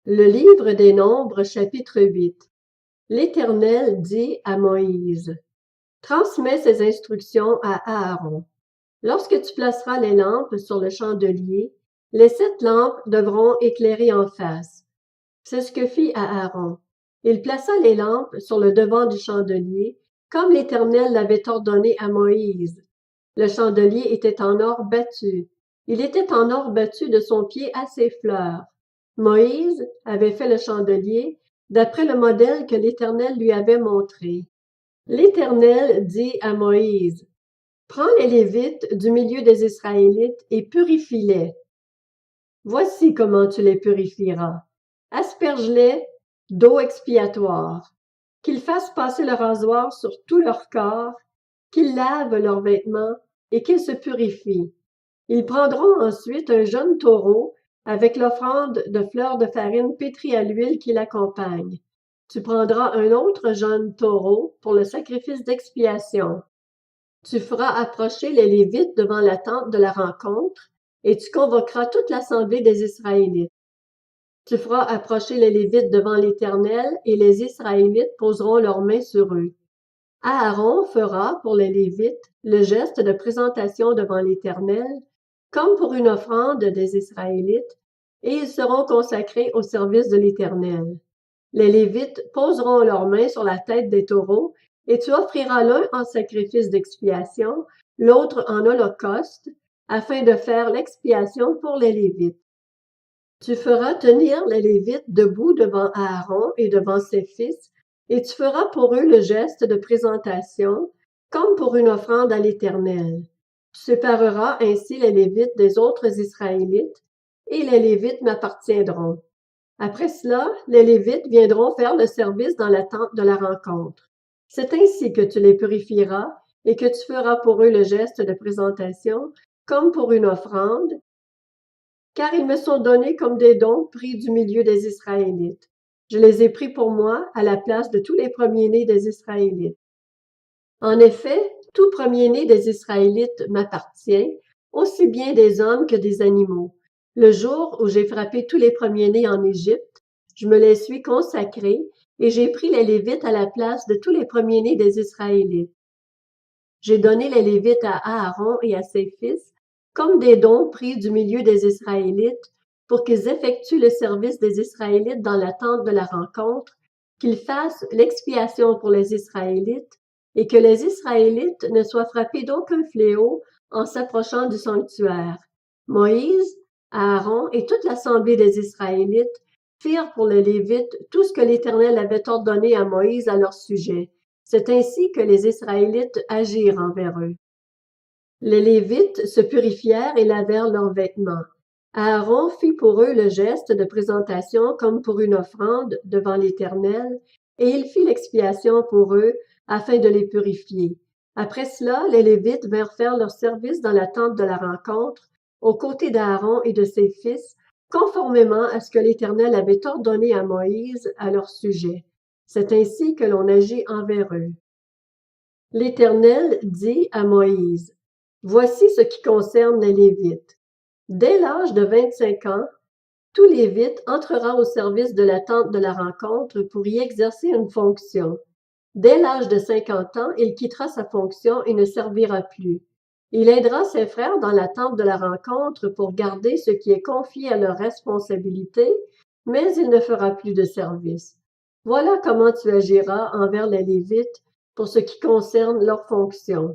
Le livre des Nombres, chapitre 8. L'Éternel dit à Moïse: Transmets ces instructions à Aaron. Lorsque tu placeras les lampes sur le chandelier, les 7 lampes devront éclairer en face. C'est ce que fit Aaron. Il plaça les lampes sur le devant du chandelier, comme l'Éternel l'avait ordonné à Moïse. Le chandelier était en or battu. Il était en or battu de son pied à ses fleurs. Moïse avait fait le chandelier d'après le modèle que l'Éternel lui avait montré. L'Éternel dit à Moïse: Prends les Lévites du milieu des Israélites et purifie-les. Voici comment tu les purifieras. Asperge-les d'eau expiatoire, qu'ils fassent passer le rasoir sur tout leur corps, qu'ils lavent leurs vêtements et qu'ils se purifient. Ils prendront ensuite un jeune taureau avec l'offrande de fleurs de farine pétrie à l'huile qui l'accompagne. Tu prendras un autre jeune taureau pour le sacrifice d'expiation. Tu feras approcher les Lévites devant la tente de la rencontre et tu convoqueras toute l'assemblée des Israélites. Tu feras approcher les Lévites devant l'Éternel et les Israélites poseront leurs mains sur eux. Aaron fera pour les Lévites le geste de présentation devant l'Éternel, comme pour une offrande des Israélites, et ils seront consacrés au service de l'Éternel. Les Lévites poseront leurs mains sur la tête des taureaux, et tu offriras l'un en sacrifice d'expiation, l'autre en holocauste, afin de faire l'expiation pour les Lévites. Tu feras tenir les Lévites debout devant Aaron et devant ses fils, et tu feras pour eux le geste de présentation, comme pour une offrande à l'Éternel. Tu sépareras ainsi les Lévites des autres Israélites, et les Lévites m'appartiendront. Après cela, les Lévites viendront faire le service dans la tente de la rencontre. C'est ainsi que tu les purifieras et que tu feras pour eux le geste de présentation, comme pour une offrande, car ils me sont donnés comme des dons pris du milieu des Israélites. Je les ai pris pour moi à la place de tous les premiers-nés des Israélites. En effet, tout premier-né des Israélites m'appartient, aussi bien des hommes que des animaux. Le jour où j'ai frappé tous les premiers-nés en Égypte, je me les suis consacrés et j'ai pris les Lévites à la place de tous les premiers-nés des Israélites. J'ai donné les Lévites à Aaron et à ses fils comme des dons pris du milieu des Israélites pour qu'ils effectuent le service des Israélites dans la tente de la rencontre, qu'ils fassent l'expiation pour les Israélites et que les Israélites ne soient frappés d'aucun fléau en s'approchant du sanctuaire. Moïse, Aaron et toute l'assemblée des Israélites firent pour les Lévites tout ce que l'Éternel avait ordonné à Moïse à leur sujet. C'est ainsi que les Israélites agirent envers eux. Les Lévites se purifièrent et lavèrent leurs vêtements. Aaron fit pour eux le geste de présentation comme pour une offrande devant l'Éternel, et il fit l'expiation pour eux afin de les purifier. Après cela, les Lévites vinrent faire leur service dans la tente de la rencontre, aux côtés d'Aaron et de ses fils, conformément à ce que l'Éternel avait ordonné à Moïse à leur sujet. C'est ainsi que l'on agit envers eux. L'Éternel dit à Moïse: Voici ce qui concerne les Lévites. Dès l'âge de 25 ans, tout Lévite entrera au service de la tente de la rencontre pour y exercer une fonction. Dès l'âge de 50 ans, il quittera sa fonction et ne servira plus. Il aidera ses frères dans la tente de la rencontre pour garder ce qui est confié à leur responsabilité, mais il ne fera plus de service. Voilà comment tu agiras envers les Lévites pour ce qui concerne leur fonction.